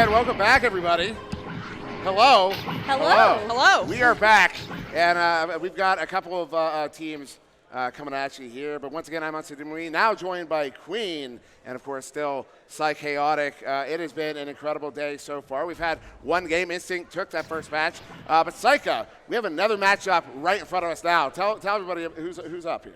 And welcome back, everybody. Hello. Hello. Hello. We are back, and we've got a couple of teams coming at you here. But once again, I'm Monster Marie, now joined by Queen, and of course, still Psychaotic. It has been an incredible day so far. We've had one game. Instinct took that first match, but Psycha, we have another matchup right in front of us now. Tell everybody who's up here.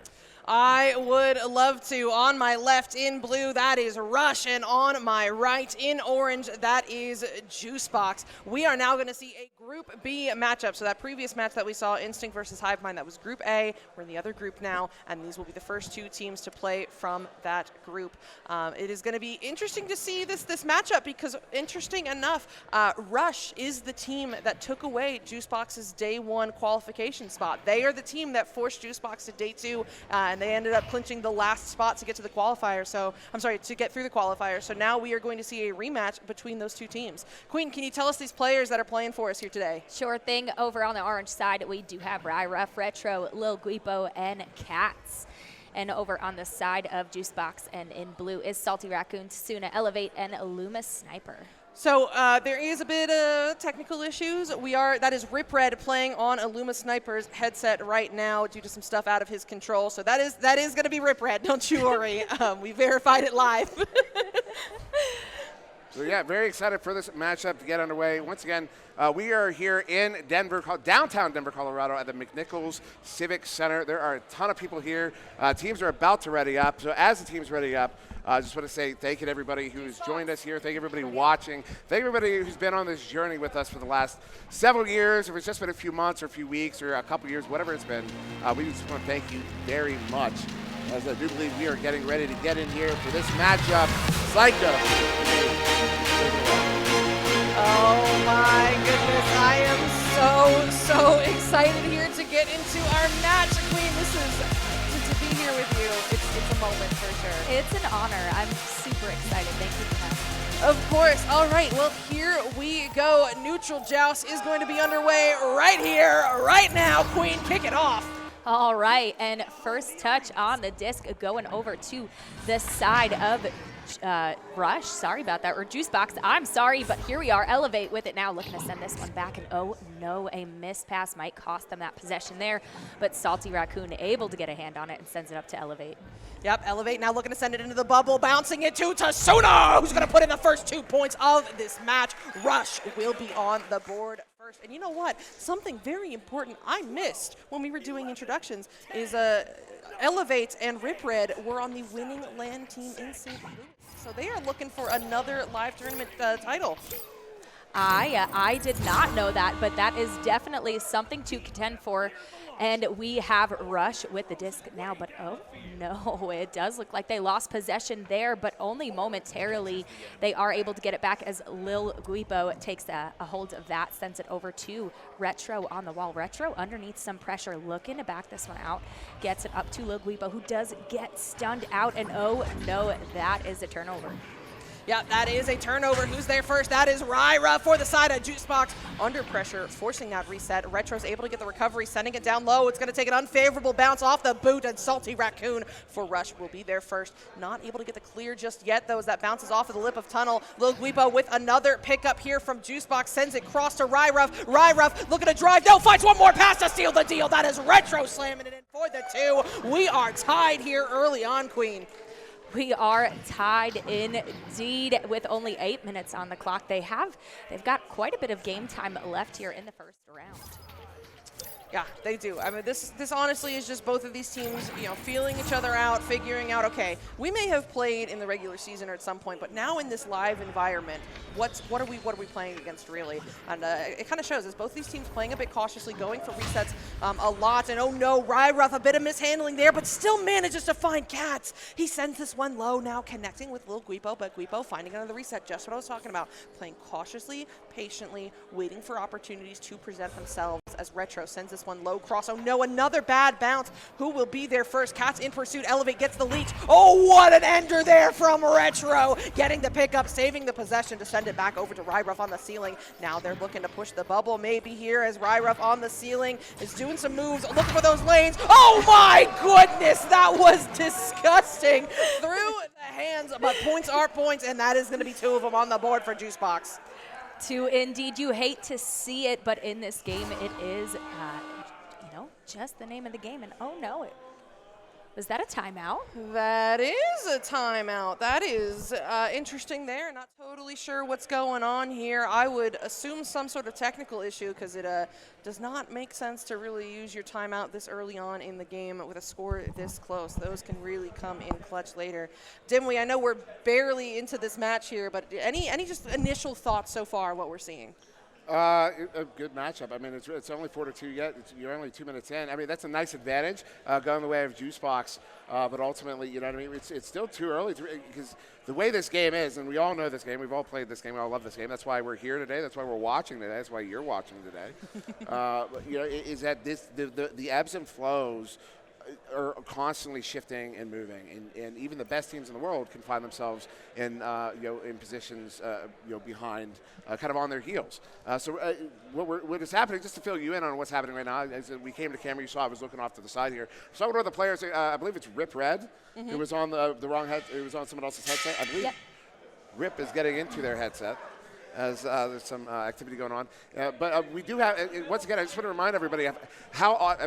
I would love to. On my left in blue, that is Rush, and on my right in orange, that is Juicebox. We are now going to see a Group B matchup. So that previous match that we saw, Instinct versus Hive Mind, that was Group A. We're in the other group now, and these will be the first two teams to play from that group. It is going to be interesting to see this matchup because, interesting enough, Rush is the team that took away Juicebox's day one qualification spot. They are the team that forced Juicebox to day two, and they ended up clinching the last spot to get to the qualifier. So, I'm sorry, to get through the qualifier. So now we are going to see a rematch between those two teams. Queen, can you tell us these players that are playing for us here today? Sure thing. Over on the orange side, we do have Rough, Retro, Lil Guipo, and Cats. And over on the side of Juicebox and in blue is Salty Raccoon, Tsuna, Elevate, and Illuma Sniper. So there is a bit of technical issues. That is Rip Red playing on Illuma Sniper's headset right now due to some stuff out of his control. So that is going to be Rip Red. Don't you worry. We verified it live. So yeah, very excited for this matchup to get underway. Once again, we are here in downtown Denver, Colorado at the McNichols Civic Center. There are a ton of people here. Teams are about to ready up. So as the teams ready up, I just want to say thank you to everybody who's joined us here. Thank you everybody watching. Thank everybody who's been on this journey with us for the last several years. If it's just been a few months or a few weeks or a couple years, whatever it's been, we just want to thank you very much. As I do believe we are getting ready to get in here for this matchup. Psycha. Oh my goodness, I am so excited here to get into our match. Queen, this is to be here with you. It's a moment for sure. It's an honor. I'm super excited. Thank you for having me. Of course. All right, well, here we go. Neutral Joust is going to be underway right here, right now. Queen, kick it off. All right, and first touch on the disc going over to the side of Rush. Sorry about that, or Juicebox. I'm sorry, but here we are. Elevate with it now, looking to send this one back, and oh no, a missed pass might cost them that possession there, but Salty Raccoon able to get a hand on it and sends it up to Elevate. Yep, Elevate now looking to send it into the bubble, bouncing it to Tsuna, who's going to put in the first 2 points of this match. Rush will be on the board first. And you know what? Something very important I missed when we were doing introductions is Elevate and Rip Red were on the winning LAN team in St. Louis. So they are looking for another live tournament title. I did not know that, but that is definitely something to contend for. And we have Rush with the disc now, but oh no, it does look like they lost possession there, but only momentarily. They are able to get it back as Lil Guipo takes a hold of that, sends it over to Retro on the wall. Retro underneath some pressure, looking to back this one out, gets it up to Lil Guipo, who does get stunned out, and oh no, that is a turnover. Yeah, that is a turnover. Who's there first? That is Ryra for the side of Juicebox. Under pressure, forcing that reset. Retro's able to get the recovery, sending it down low. It's going to take an unfavorable bounce off the boot, and Salty Raccoon for Rush will be there first. Not able to get the clear just yet, though, as that bounces off of the lip of tunnel. Lil Guipo with another pickup here from Juicebox, sends it cross to Ryruff. Ryruff looking to drive. No, finds one more pass to seal the deal. That is Retro slamming it in for the 2. We are tied here early on, Queen. We are tied indeed with only 8 minutes on the clock. They've got quite a bit of game time left here in the first round. Yeah, they do. I mean, this honestly is just both of these teams, feeling each other out, figuring out, okay, we may have played in the regular season or at some point, but now in this live environment, what are we playing against really? And it kind of shows as both these teams playing a bit cautiously, going for resets a lot. And oh no, Ryruff, a bit of mishandling there, but still manages to find Cats. He sends this one low, now connecting with Lil Guipo, but Guipo finding another reset, just what I was talking about. Playing cautiously, patiently, waiting for opportunities to present themselves as Retro sends this one low cross. Oh no, another bad bounce. Who will be there first? Cats in pursuit. Elevate gets the leech. Oh, what an ender there from Retro. Getting the pickup, saving the possession to send it back over to Ryruff on the ceiling. Now they're looking to push the bubble maybe here as Ryruff on the ceiling is doing some moves, looking for those lanes. Oh my goodness, that was disgusting. Through the hands, but points are points, and that is going to be 2 of them on the board for Juicebox. to indeed. You hate to see it, but in this game, it is, just the name of the game. And oh no, was that a timeout? That is a timeout. That is interesting there. Not totally sure what's going on here. I would assume some sort of technical issue because it does not make sense to really use your timeout this early on in the game with a score this close. Those can really come in clutch later. Dimwee, I know we're barely into this match here, but any just initial thoughts so far what we're seeing? A good matchup. I mean, it's only 4-2 yet. You're only 2 minutes in. I mean, that's a nice advantage going the way of Juicebox. But ultimately, you know what I mean? It's still too early because the way this game is, and we all know this game. We've all played this game. We all love this game. That's why we're here today. That's why we're watching today. That's why you're watching today. Is that the ebbs and flows are constantly shifting and moving, and even the best teams in the world can find themselves in in positions behind, kind of on their heels. So what is happening? Just to fill you in on what's happening right now, as we came to camera, you saw I was looking off to the side here. So one of the players, I believe it's Rip Red, who was on the wrong head. It was on someone else's headset. I believe Rip is getting into their headset, as there's some activity going on. But we do have, once again, I just want to remind everybody of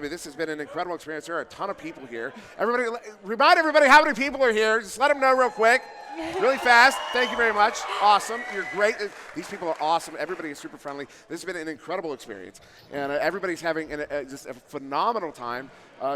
this has been an incredible experience. There are a ton of people here. Remind everybody how many people are here. Just let them know real quick, really fast. Thank you very much. Awesome. You're great. These people are awesome. Everybody is super friendly. This has been an incredible experience. And everybody's having just a phenomenal time.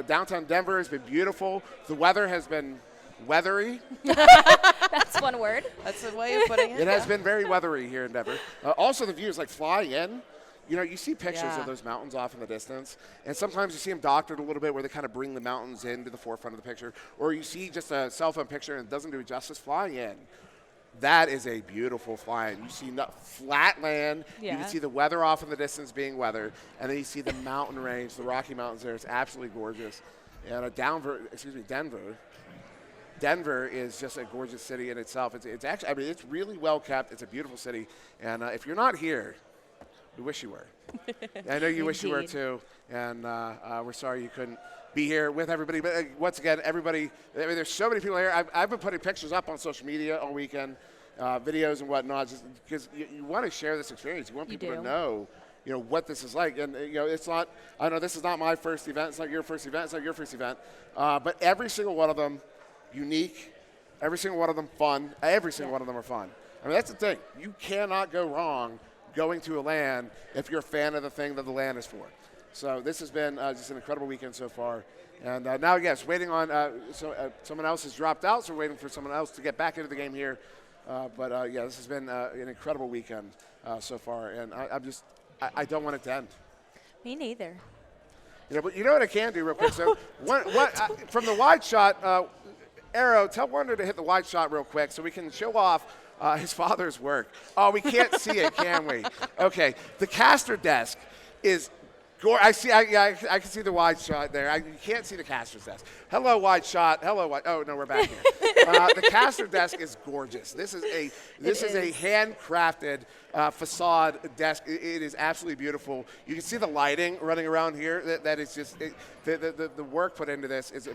Downtown Denver has been beautiful. The weather has been weathery. That's one word. That's a way of putting it. It has been very weathery here in Denver. Also, the views, like flying in, you see pictures of those mountains off in the distance, and sometimes you see them doctored a little bit where they kind of bring the mountains into the forefront of the picture, or you see just a cell phone picture and it doesn't do it justice. Flying in, that is a beautiful flying. You see flat land, you can see the weather off in the distance being weathered, and then you see the mountain range, the Rocky Mountains there. It's absolutely gorgeous. And Denver is just a gorgeous city in itself. It's actually, it's really well kept. It's a beautiful city. And if you're not here, we wish you were. I know you wish you were too. And we're sorry you couldn't be here with everybody. But once again, everybody, there's so many people here. I've been putting pictures up on social media all weekend, videos and whatnot, just because you want to share this experience. You want people to know what this is like. And, it's not, I know this is not my first event. It's not your first event. It's not your first event. But every single one of them, unique, every single one of them fun, every single one of them are fun. I mean, that's the thing. You cannot go wrong going to a LAN if you're a fan of the thing that the LAN is for. So this has been just an incredible weekend so far. And now, yes, waiting on, someone else has dropped out, so we're waiting for someone else to get back into the game here. This has been an incredible weekend so far. And I don't want it to end. Me neither. But you know what I can do real quick? So from the wide shot, Arrow, tell Wonder to hit the wide shot real quick so we can show off his father's work. Oh, we can't see it, can we? Okay, the caster desk is I can see the wide shot there. You can't see the caster's desk. Hello, wide shot. Hello, wide. Oh no, we're back here. The caster desk is gorgeous. This is a handcrafted facade desk. It is absolutely beautiful. You can see the lighting running around here. That is just the work put into this is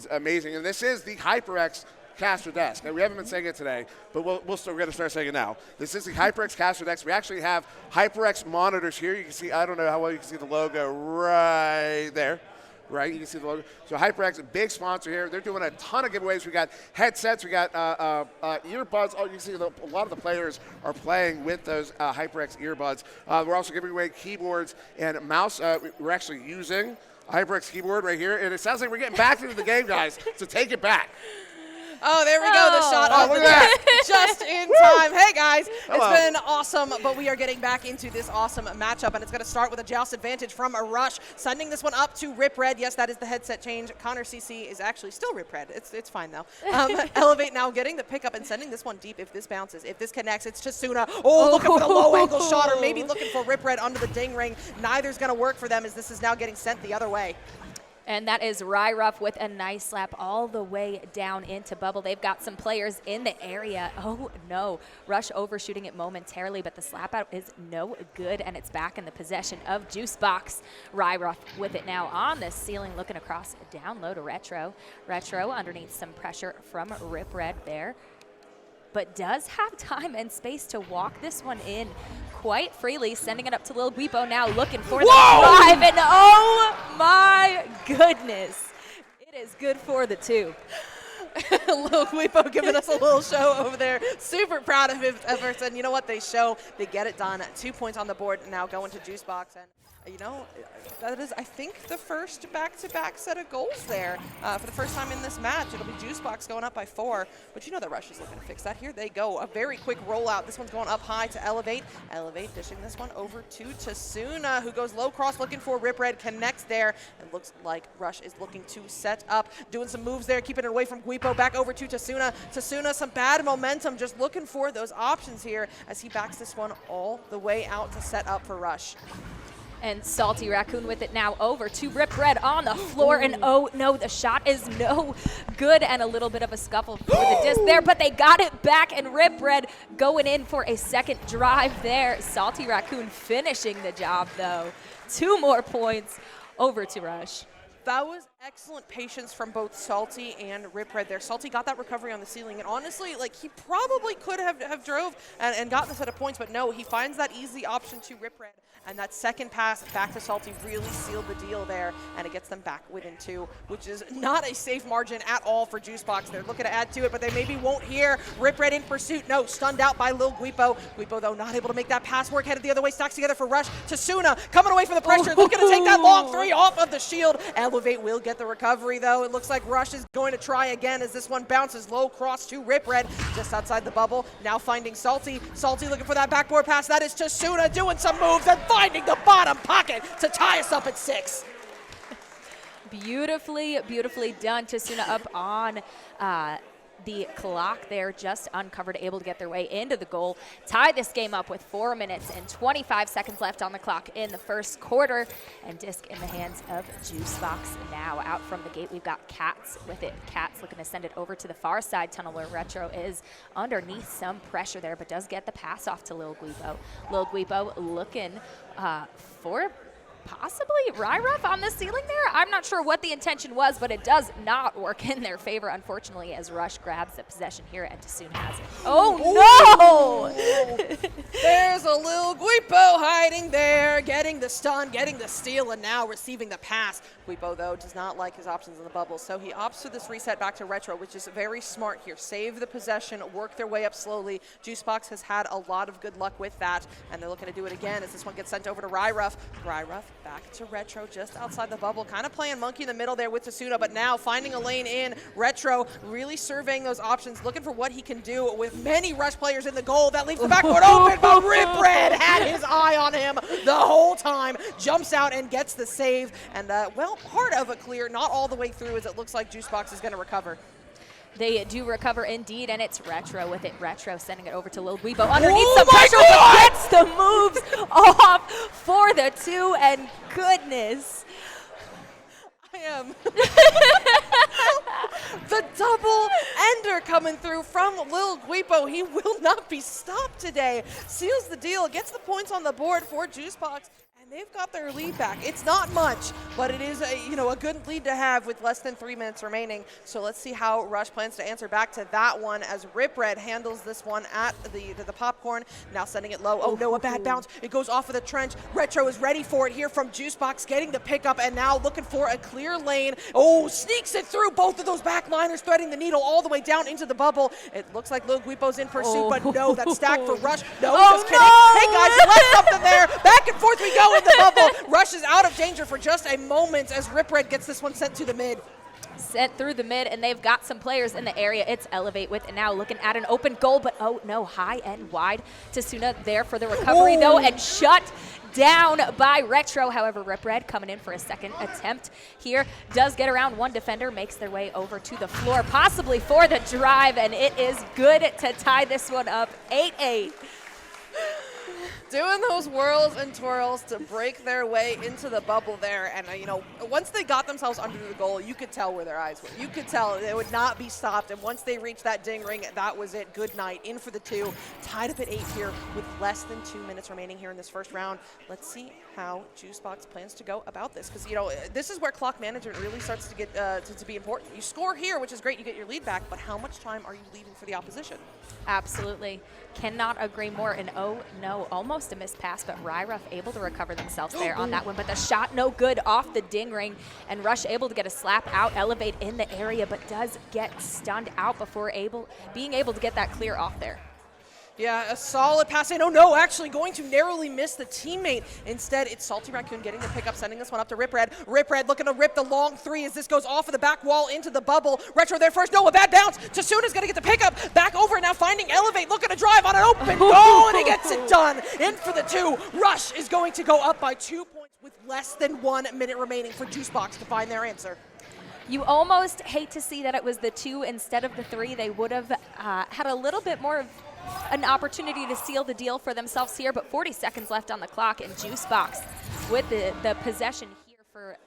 amazing. And this is the HyperX caster desk. Now, we haven't been saying it today, but we're going to start saying it now. This is the HyperX caster desk. We actually have HyperX monitors here. You can see, I don't know how well you can see the logo right there. Right, you can see the logo. So HyperX, a big sponsor here. They're doing a ton of giveaways. We got headsets, we got earbuds. Oh, you can see a lot of the players are playing with those HyperX earbuds. We're also giving away keyboards and mouse. We're actually using a HyperX keyboard right here, and it sounds like we're getting back into the game, guys. So take it back. Oh, there we go, the shot of the desk just in time. Hey, guys, it's been awesome, but we are getting back into this awesome matchup, and it's going to start with a joust advantage from a Rush, sending this one up to Rip Red. Yes, that is the headset change. Connor CC is actually still Rip Red. It's fine, though. Elevate now, getting the pickup and sending this one deep if this bounces. If this connects, it's Chasuna. Oh, looking for the low-angle shot, or maybe looking for Rip Red under the ding ring. Neither's going to work for them as this is now getting sent the other way. And that is Ryruff with a nice slap all the way down into Bubble. They've got some players in the area. Oh, no. Rush overshooting it momentarily, but the slap out is no good, and it's back in the possession of Juicebox. Ryruff with it now on the ceiling, looking across down low to Retro. Retro underneath some pressure from Rip Red there. but does have time and space to walk this one in quite freely, sending it up to Lil Guipo now, looking for the drive, and oh my goodness, it is good for the two. Lil Guipo giving us a little show over there. Super proud of his efforts, and you know what? They get it done. 2 points on the board, now going to Juicebox, and you know, that is, I think, the first back-to-back set of goals there. For the first time in this match, it'll be Juicebox going up by 4, but you know that Rush is looking to fix that. Here they go, a very quick rollout. This one's going up high to Elevate. Elevate dishing this one over to Tasuna, who goes low cross looking for Rip Red, connects there, and looks like Rush is looking to set up, doing some moves there, keeping it away from Guipo, back over to Tasuna. Tasuna, some bad momentum, just looking for those options here as he backs this one all the way out to set up for Rush. And Salty Raccoon with it now over to Rip Red on the floor. And oh no, the shot is no good, and a little bit of a scuffle for the disc there, but they got it back, and Rip Red going in for a second drive there. Salty Raccoon finishing the job though. 2 more points over to Rush. That was excellent patience from both Salty and Rip Red there. Salty got that recovery on the ceiling, and honestly, like, he probably could have drove and gotten the set of points, but no, he finds that easy option to Rip Red, and that second pass back to Salty really sealed the deal there, and it gets them back within 2, which is not a safe margin at all for Juicebox. They're looking to add to it, but they maybe won't here. Rip Red in pursuit. No, stunned out by Lil Guipo. Guipo, though, not able to make that pass work. Headed the other way, stacks together for Rush. Tasuna coming away from the pressure, looking to take that long 3 off of the shield. Elevate will get the recovery, though. It looks like Rush is going to try again as this one bounces low cross to Rip Red just outside the bubble. Now finding Salty. Salty looking for that backboard pass. That is Tasuna doing some moves and finding the bottom pocket to tie us up at 6. Beautifully, beautifully done. Tasuna up on the clock there, just uncovered, able to get their way into the goal. Tie this game up with 4 minutes and 25 seconds left on the clock in the first quarter. And disc in the hands of Juicebox now. Out from the gate, we've got Cats with it. Cats looking to send it over to the far side tunnel where Retro is underneath some pressure there, but does get the pass off to Lil Guipo. Lil Guipo looking for possibly Ryruff on the ceiling there. I'm not sure what the intention was, but it does not work in their favor, unfortunately, as Rush grabs the possession here, and Tasuna has it. Oh, no! There's a Lil Guipo hiding there, getting the stun, getting the steal, and now receiving the pass. Guipo, though, does not like his options in the bubble, so he opts for this reset back to Retro, which is very smart here. Save the possession, work their way up slowly. Juicebox has had a lot of good luck with that, and they're looking to do it again as this one gets sent over to Ryruff. Ryruff back to Retro just outside the bubble, kind of playing monkey in the middle there with Tasuna, but now finding a lane in. Retro really surveying those options, looking for what he can do with many Rush players in the goal. That leaves the backboard open, but Rip Red had his eye on him the whole time. Jumps out and gets the save, and well, part of a clear, not all the way through, as it looks like Juicebox is going to recover. They do recover indeed, and it's Retro with it. Retro sending it over to Lil Guipo underneath some pressure, but gets the moves off for the 2, and goodness. I am. The double ender coming through from Lil Guipo. He will not be stopped today. Seals the deal, gets the points on the board for Juicebox. They've got their lead back. It's not much, but it is a good lead to have with less than 3 minutes remaining. So let's see how Rush plans to answer back to that one as Rip Red handles this one at the popcorn. Now sending it low. Oh no, a bad bounce. It goes off of the trench. Retro is ready for it here from Juicebox, getting the pickup and now looking for a clear lane. Oh, sneaks it through both of those backliners, threading the needle all the way down into the bubble. It looks like Lil Guipo's in pursuit, but no, that's stacked for Rush. No, just kidding. No! Hey guys, you left something there. Back and forth we go in the bubble. Rush is out of danger for just a moment as Rip Red gets this one sent to the mid. Sent through the mid, and they've got some players in the area. It's Elevate with it now, looking at an open goal, but oh no, high and wide. Tasuna there for the recovery though, and shut down by Retro. However, Rip Red coming in for a second attempt here. Does get around one defender, makes their way over to the floor, possibly for the drive, and it is good to tie this one up 8-8. Doing those whirls and twirls to break their way into the bubble there. And, once they got themselves under the goal, you could tell where their eyes were. You could tell they would not be stopped. And once they reached that ding ring, that was it. Good night. In for the 2. Tied up at 8 here with less than 2 minutes remaining here in this first round. Let's see how Juicebox plans to go about this. Because, this is where clock management really starts to get to be important. You score here, which is great. You get your lead back. But how much time are you leaving for the opposition? Absolutely. Cannot agree more. And oh no, almost a missed pass, but Ryruff able to recover themselves there on that one. But the shot no good off the ding ring, and Rush able to get a slap out, elevate in the area, but does get stunned out before being able to get that clear off there. Yeah, a solid pass in. Oh no, actually going to narrowly miss the teammate. Instead, it's Salty Raccoon getting the pickup, sending this one up to Rip Red. Rip Red looking to rip the long 3 as this goes off of the back wall into the bubble. Retro there first. No, a bad bounce. Tasuna's going to get the pickup. Back over now, finding Elevate, looking to drive on an open goal, and he gets it done. In for the 2. Rush is going to go up by 2 points with less than 1 minute remaining for Juicebox to find their answer. You almost hate to see that it was the 2 instead of the 3. They would have had a little bit more of an opportunity to seal the deal for themselves here, but 40 seconds left on the clock, and Juicebox with the possession here for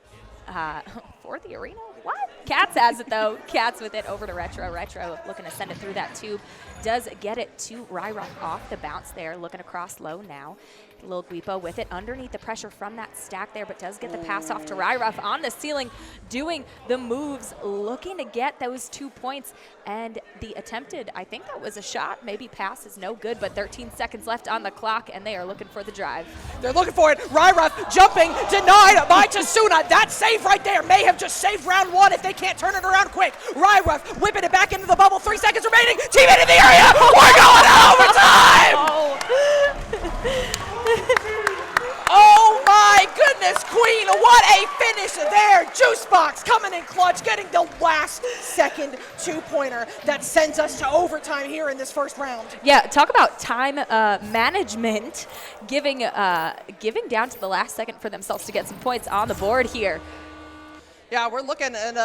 the arena. What? Cats has it though. Cats with it over to Retro. Retro looking to send it through that tube. Does get it to Ryrock off the bounce there, looking across low now. Lil Guipo with it underneath the pressure from that stack there, but does get the pass off to Ryruff on the ceiling, doing the moves, looking to get those 2 points. And the attempted, I think that was a shot, maybe pass is no good, but 13 seconds left on the clock, and they are looking for the drive. They're looking for it. Ryruff jumping, denied by Tasuna. That save right there may have just saved round 1 if they can't turn it around quick. Ryruff whipping it back into the bubble. 3 seconds remaining. Teammate in the area. We're going to overtime. Oh my goodness, Queen, what a finish there. Juicebox coming in clutch, getting the last second 2-pointer that sends us to overtime here in this first round. Yeah, talk about time management, giving down to the last second for themselves to get some points on the board here. Yeah, we're looking, and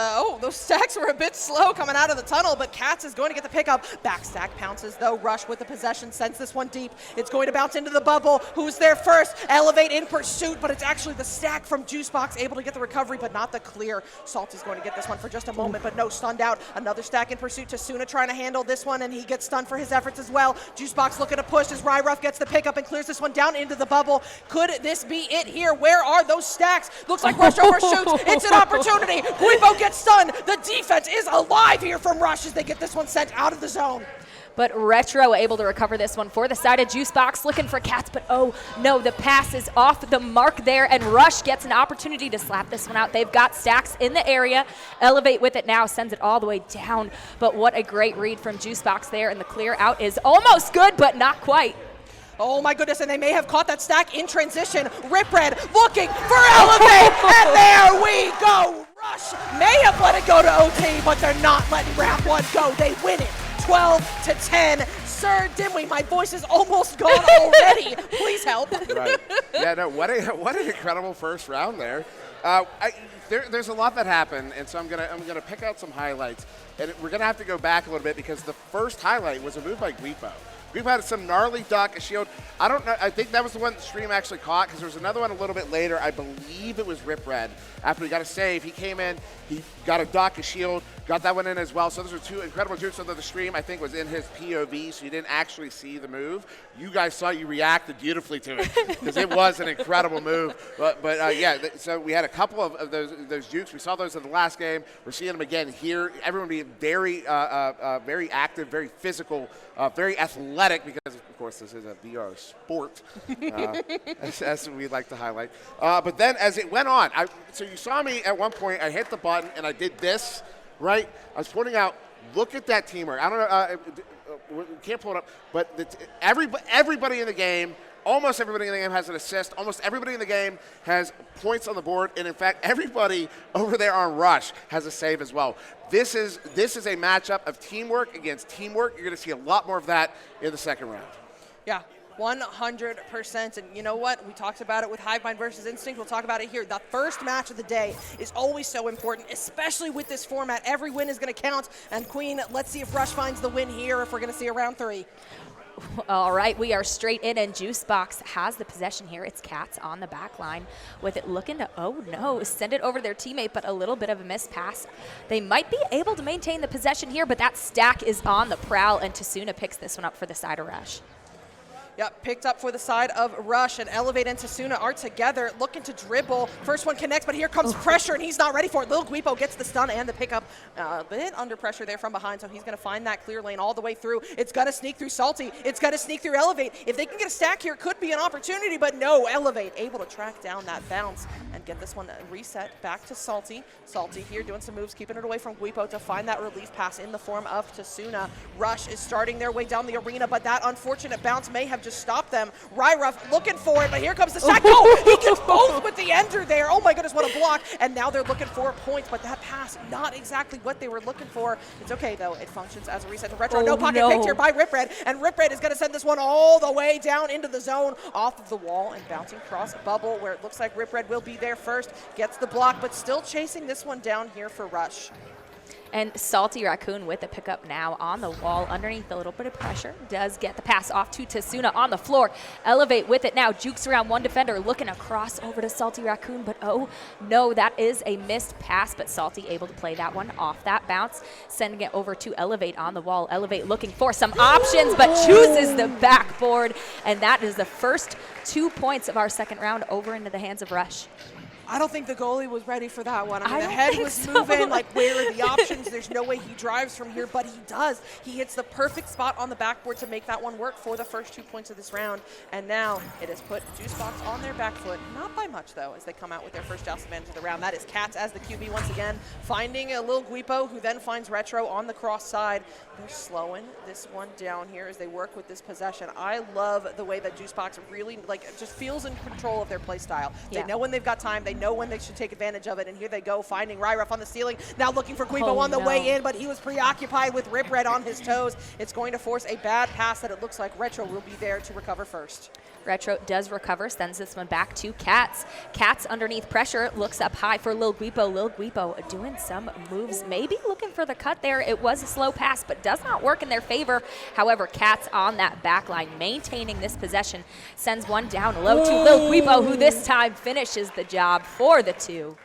those stacks were a bit slow coming out of the tunnel, but Cats is going to get the pickup. Back stack pounces, though. Rush with the possession, sends this one deep. It's going to bounce into the bubble. Who's there first? Elevate in pursuit, but it's actually the stack from Juicebox able to get the recovery, but not the clear. Salt is going to get this one for just a moment, but no, stunned out. Another stack in pursuit. Tasuna trying to handle this one, and he gets stunned for his efforts as well. Juicebox looking to push as Ryruff gets the pickup and clears this one down into the bubble. Could this be it here? Where are those stacks? Looks like Rush overshoots. It's an opportunity. Guipo gets stunned. The defense is alive here from Rush as they get this one sent out of the zone. But Retro able to recover this one for the side of Juicebox, looking for Cats, but oh no, the pass is off the mark there, and Rush gets an opportunity to slap this one out. They've got stacks in the area. Elevate with it now, sends it all the way down, but what a great read from Juicebox there, and the clear out is almost good, but not quite. Oh my goodness, and they may have caught that stack in transition. Rip Red looking for Elevate, and there we go. Rush may have let it go to OT, but they're not letting round 1 go. They win it 12-10. Sir Dimwee, my voice is almost gone already. Please help. Right. Yeah, no, what an incredible first round there. There's a lot that happened, and so I'm gonna pick out some highlights, and we're gonna have to go back a little bit because the first highlight was a move by Guipo. We've had some gnarly duck, a shield. I don't know. I think that was the one the stream actually caught because there was another one a little bit later. I believe it was Rip Red. After he got a save, he came in, he got a duck, a shield, got that one in as well. So those were 2 incredible moves. So the stream, I think, was in his POV, so you didn't actually see the move. You guys saw, you reacted beautifully to it because it was an incredible move. But yeah, so we had a couple of those jukes. We saw those in the last game. We're seeing them again here. Everyone being very active, very physical, very athletic because, of course, this is a VR sport, as we like to highlight. But then as it went on, so you saw me at one point, I hit the button and I did this, right? I was pointing out, look at that teamwork. I don't know, we can't pull it up, but everybody in the game, almost everybody in the game has an assist. Almost everybody in the game has points on the board. And, in fact, everybody over there on Rush has a save as well. This is a matchup of teamwork against teamwork. You're going to see a lot more of that in the second round. Yeah. 100%. And you know what? We talked about it with Hivemind versus Instinct. We'll talk about it here. The first match of the day is always so important, especially with this format. Every win is going to count. And Queen, let's see if Rush finds the win here, if we're going to see a round 3. All right, we are straight in, and Juicebox has the possession here. It's Cats on the back line with it looking to, oh no, send it over to their teammate, but a little bit of a missed pass. They might be able to maintain the possession here, but that stack is on the prowl, and Tasuna picks this one up for the side of Rush. Yep, picked up for the side of Rush, and Elevate and Tasuna are together, looking to dribble. First one connects, but here comes pressure, and he's not ready for it. Lil Guipo gets the stun and the pickup. A bit under pressure there from behind, so he's going to find that clear lane all the way through. It's going to sneak through Salty. It's going to sneak through Elevate. If they can get a stack here, could be an opportunity, but no, Elevate able to track down that bounce and get this one reset back to Salty. Salty here doing some moves, keeping it away from Guipo to find that relief pass in the form of Tasuna. Rush is starting their way down the arena, but that unfortunate bounce may have just stopped them. Ryruff looking for it, but here comes the stack. Oh, he gets both with the ender there. Oh my goodness, what a block. And now they're looking for points, but that pass, not exactly what they were looking for. It's okay though, it functions as a reset to Retro. No pocket picked here by Ripred, and Ripred is gonna send this one all the way down into the zone, off of the wall and bouncing across bubble, where it looks like Ripred will be there first. Gets the block, but still chasing this one down here for Rush. And Salty Raccoon with the pickup now on the wall underneath a little bit of pressure. Does get the pass off to Tasuna on the floor. Elevate with it now. Jukes around one defender, looking across over to Salty Raccoon, but oh no, that is a missed pass, but Salty able to play that one off that bounce, sending it over to Elevate on the wall. Elevate looking for some options, but chooses the backboard, and that is the first 2 points of our second round over into the hands of Rush. I don't think the goalie was ready for that one. I mean, the head was moving, like, where are the options? There's no way he drives from here, but he does. He hits the perfect spot on the backboard to make that one work for the first 2 points of this round. And now it has put Juicebox on their back foot. Not by much, though, as they come out with their first joust advantage of the round. That is Cats as the QB once again, finding a Lil Guipo, who then finds Retro on the cross side. They're slowing this one down here as they work with this possession. I love the way that Juicebox really, like, just feels in control of their play style. They know when they've got time. They know when they should take advantage of it, and here they go, finding Ryruff on the ceiling, now looking for Guipo on the way in, but he was preoccupied with Rip Red on his toes. It's going to force a bad pass that it looks like Retro will be there to recover first. Retro does recover, sends this one back to Cats. Cats underneath pressure, looks up high for Lil Guipo. Lil Guipo doing some moves, maybe looking for the cut there. It was a slow pass, but does not work in their favor. However, Cats on that back line, maintaining this possession, sends one down low to Lil Guipo, who this time finishes the job for the 2.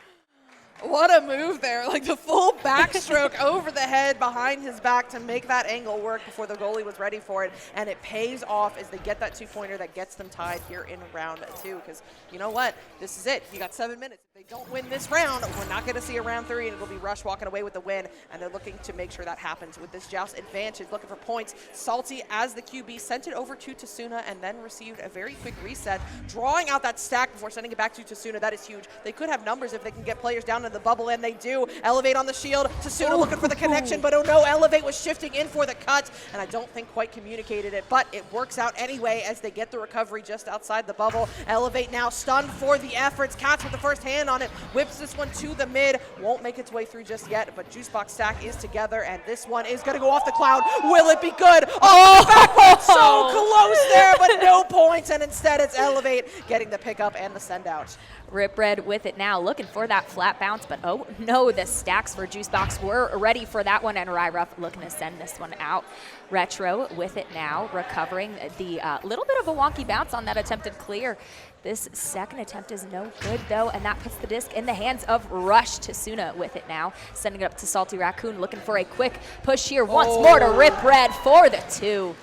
What a move there, like the full backstroke over the head behind his back to make that angle work before the goalie was ready for it, and it pays off as they get that 2-pointer that gets them tied here in round 2, because you know what, this is it, you got 7 minutes. If they don't win this round, we're not going to see a round 3, and it'll be Rush walking away with the win, and they're looking to make sure that happens with this joust advantage, looking for points. Salty as the QB sent it over to Tasuna and then received a very quick reset, drawing out that stack before sending it back to Tasuna. That is huge. They could have numbers if they can get players down in the bubble, and they do. Elevate on the shield. Tasuna looking for the connection, but oh no, Elevate was shifting in for the cut, and I don't think quite communicated it, but it works out anyway as they get the recovery just outside the bubble. Elevate now stunned for the efforts. Cats with the first hand on it, whips this one to the mid. Won't make its way through just yet, but Juicebox stack is together, and this one is going to go off the cloud. Will it be good? Oh, backward, so close there, but no points, and instead it's Elevate getting the pickup and the send out. Rip Red with it now, looking for that flat bounce, but oh no, the stacks for Juicebox were ready for that one, and Ryruff looking to send this one out. Retro with it now, recovering the little bit of a wonky bounce on that attempted clear. This second attempt is no good though, and that puts the disc in the hands of Rush. Tasuna with it now, sending it up to Salty Raccoon, looking for a quick push here once more to Rip Red for the 2.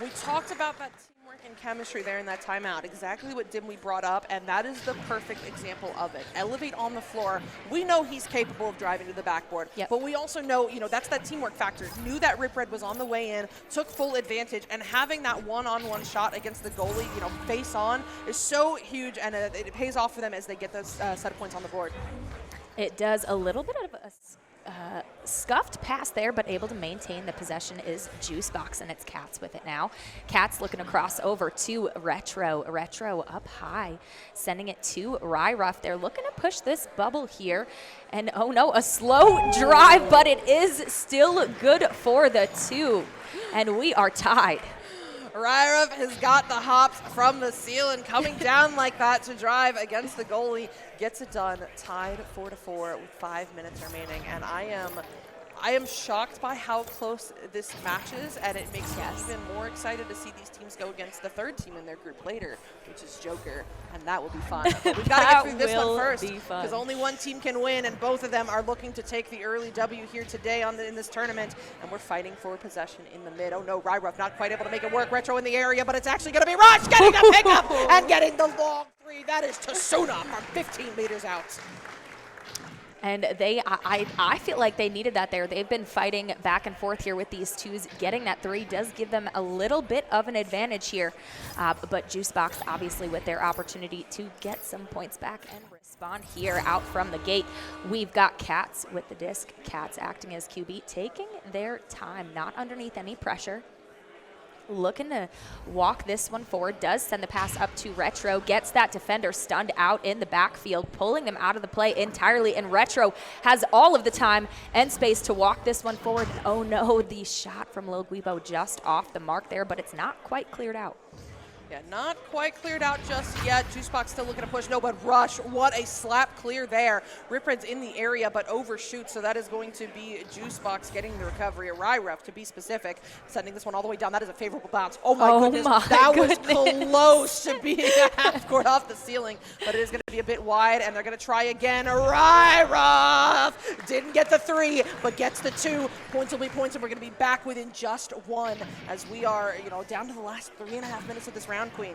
We talked about that teamwork and chemistry there in that timeout, exactly what Dimwee brought up, and that is the perfect example of it. Elevate on the floor. We know he's capable of driving to the backboard, but we also know, that's that teamwork factor. Knew that Rip Red was on the way in, took full advantage, and having that one-on-one shot against the goalie, face on, is so huge, and it pays off for them as they get those set of points on the board. It does a little bit of a scuffed pass there, but able to maintain the possession is Juicebox, and it's Cats with it now. Cats looking across over to Retro. Retro up high, sending it to Ryruff. They're looking to push this bubble here, and oh no, a slow drive, but it is still good for the 2, and we are tied. Ryruff has got the hops from the ceiling, coming down like that to drive against the goalie. Gets it done, tied 4-4 with 5 minutes remaining. And I am shocked by how close this match is, and it makes me even more excited to see these teams go against the third team in their group later, which is Joker, and that will be fun. But we've got to get through this one first, because only one team can win, and both of them are looking to take the early W here today in this tournament, and we're fighting for possession in the mid. Oh no, Ryruff not quite able to make it work. Retro in the area, but it's actually going to be Rush getting a pickup and getting the long three. That is Tasuna from 15 meters out. And I feel like they needed that there. They've been fighting back and forth here with these twos. Getting that three does give them a little bit of an advantage here. But Juicebox, obviously, with their opportunity to get some points back and respond here out from the gate. We've got Cats with the disc. Cats acting as QB, taking their time, not underneath any pressure. Looking to walk this one forward, does send the pass up to Retro, gets that defender stunned out in the backfield, pulling them out of the play entirely, and Retro has all of the time and space to walk this one forward. And oh no, the shot from Lil Guibo just off the mark there, but it's not quite cleared out. Yeah, not quite cleared out just yet. Juicebox still looking to push. No, but Rush, what a slap clear there. Ripred's in the area, but overshoots, so that is going to be Juicebox getting the recovery. A Ryruff, to be specific, sending this one all the way down. That is a favorable bounce. Oh my goodness, that was close to being a half court off the ceiling, but it is going to be a bit wide, and they're going to try again. Ryruff didn't get the three, but gets the two. Points will be points, and we're going to be back within just one as we are, down to the last 3.5 minutes of this round, Queen.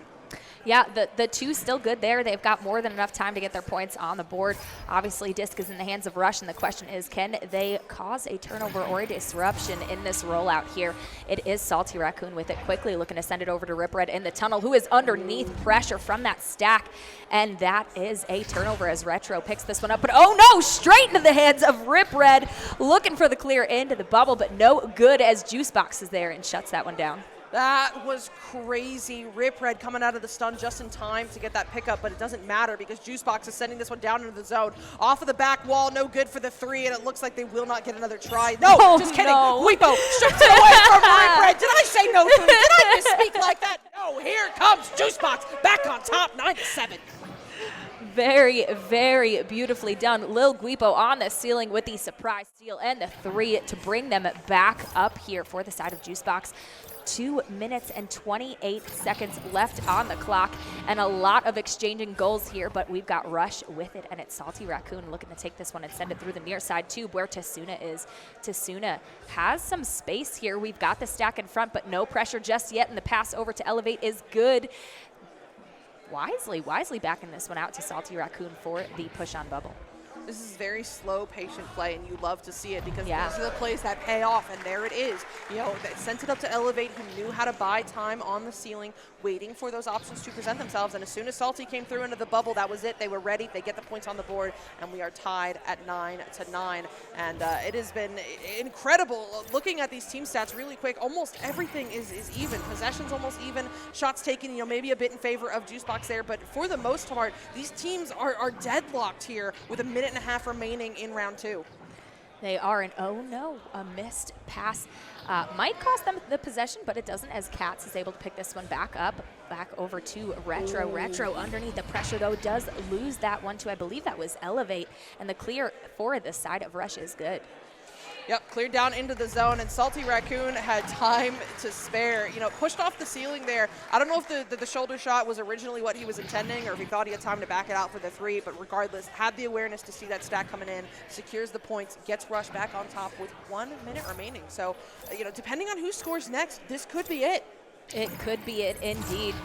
Yeah, the two's still good there. They've got more than enough time to get their points on the board. Obviously, disc is in the hands of Rush, and the question is, can they cause a turnover or a disruption in this rollout here? It is Salty Raccoon with it, quickly looking to send it over to Ripred in the tunnel, who is underneath pressure from that stack, and that is a turnover as Retro picks this one up. But oh no, straight into the hands of Ripred, looking for the clear into the bubble, but no good as Juicebox is there and shuts that one down. That was crazy. Ripred coming out of the stun just in time to get that pickup, but it doesn't matter because Juicebox is sending this one down into the zone. Off of the back wall, no good for the three, and it looks like they will not get another try. No, just kidding. No. Guibo strips it away from Ripred. Did I say no? Did I misspeak like that? No, here comes Juicebox back on top, 9-7. Very, very beautifully done. Lil Guibo on the ceiling with the surprise steal and the three to bring them back up here for the side of Juicebox. 2 minutes and 28 seconds left on the clock, and a lot of exchanging goals here, but we've got Rush with it, and it's Salty Raccoon looking to take this one and send it through the near side tube where Tasuna is. Tasuna has some space here. We've got the stack in front, but no pressure just yet, and the pass over to Elevate is good. Wisely backing this one out to Salty Raccoon for the push on bubble. This is very slow, patient play, and you love to see it because these are the plays that pay off, and there it is. That sent it up to Elevate, who knew how to buy time on the ceiling, waiting for those options to present themselves, and as soon as Salty came through into the bubble, that was it. They were ready. They get the points on the board, and we are tied at 9-9, and it has been incredible. Looking at these team stats really quick, almost everything is even. Possessions almost even, shots taken, maybe a bit in favor of Juicebox there, but for the most part, these teams are deadlocked here with a minute and a half remaining in round two. They are, and oh no, a missed pass might cost them the possession, but it doesn't, as Cats is able to pick this one back over to Retro. Ooh. Retro underneath the pressure, though, does lose that one to, I believe that was Elevate, and the clear for the side of Rush is good. Yep, cleared down into the zone, and Salty Raccoon had time to spare. Pushed off the ceiling there. I don't know if the shoulder shot was originally what he was intending or if he thought he had time to back it out for the three, but regardless, had the awareness to see that stack coming in, secures the points, gets Rush back on top with 1 minute remaining. So, depending on who scores next, this could be it. It could be it indeed.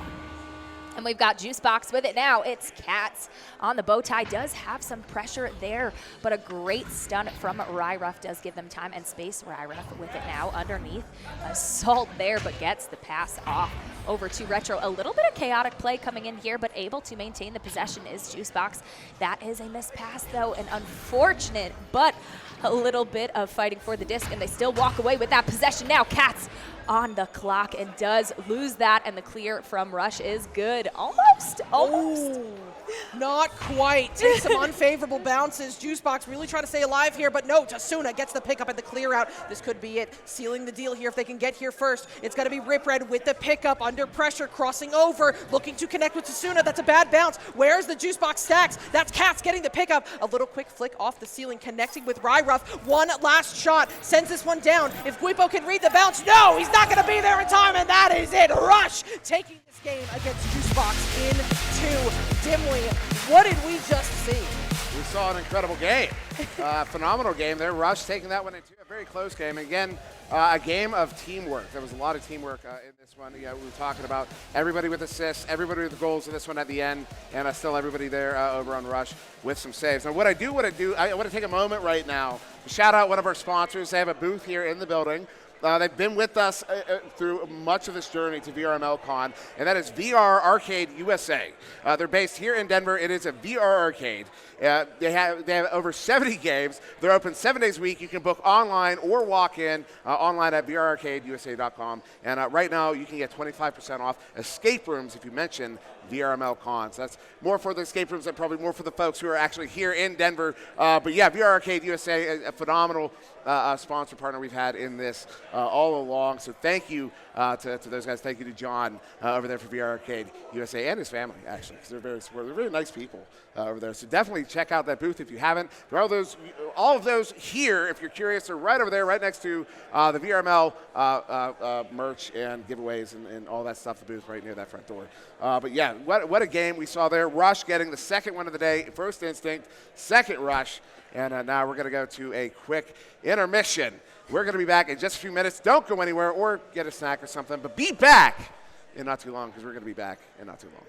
And we've got Juicebox with it now. It's Cats on the bow tie. Does have some pressure there, but a great stun from Ryruff does give them time and space. Ryruff with it now underneath. Assault there, but gets the pass off over to Retro. A little bit of chaotic play coming in here, but able to maintain the possession is Juicebox. That is a missed pass, though, and unfortunate, but a little bit of fighting for the disc, and they still walk away with that possession. Now Cats on the clock and does lose that, and the clear from Rush is good. Almost. Ooh, Not quite. Takes some unfavorable bounces. Juicebox really trying to stay alive here, but no, Tasuna gets the pickup and the clear out. This could be it. Sealing the deal here if they can get here first. It's going to be Rip Red with the pickup, under pressure, crossing over, looking to connect with Tasuna. That's a bad bounce. Where's the Juicebox stacks? That's Cats getting the pickup. A little quick flick off the ceiling, connecting with Ryruff. One last shot, sends this one down. If Guipo can read the bounce, no, he's not going to be there in time, and that is it. Rush taking this game against Juicebox into Dimly. What did we just see? We saw an incredible game. Phenomenal game there. Rush taking that one into a very close game. Again, a game of teamwork. There was a lot of teamwork in this one. Yeah, we were talking about everybody with assists, everybody with goals in this one at the end, and still everybody there over on Rush with some saves. Now, what I want to take a moment right now to shout out one of our sponsors. They have a booth here in the building. They've been with us through much of this journey to VRML Con, and that is VR Arcade USA. They're based here in Denver. It is a VR arcade. They have over 70 games. They're open 7 days a week. You can book online or walk in online at vrarcadeusa.com. And right now, you can get 25% off escape rooms if you mention VRML Con. So that's more for the escape rooms and probably more for the folks who are actually here in Denver. But yeah, VR Arcade USA, a phenomenal sponsor partner we've had in this all along. So thank you to those guys. Thank you to John over there for VR Arcade USA and his family, actually, because they're very supportive. They're really nice people over there. So definitely check out that booth if you haven't. There are all of those here, if you're curious. They're right over there, right next to the VRML merch and giveaways and all that stuff, the booth right near that front door. But yeah, what a game we saw there. Rush getting the second one of the day, First Instinct, second Rush. And now we're going to go to a quick intermission. We're going to be back in just a few minutes. Don't go anywhere or get a snack or something, but be back in not too long, because we're going to be back in not too long.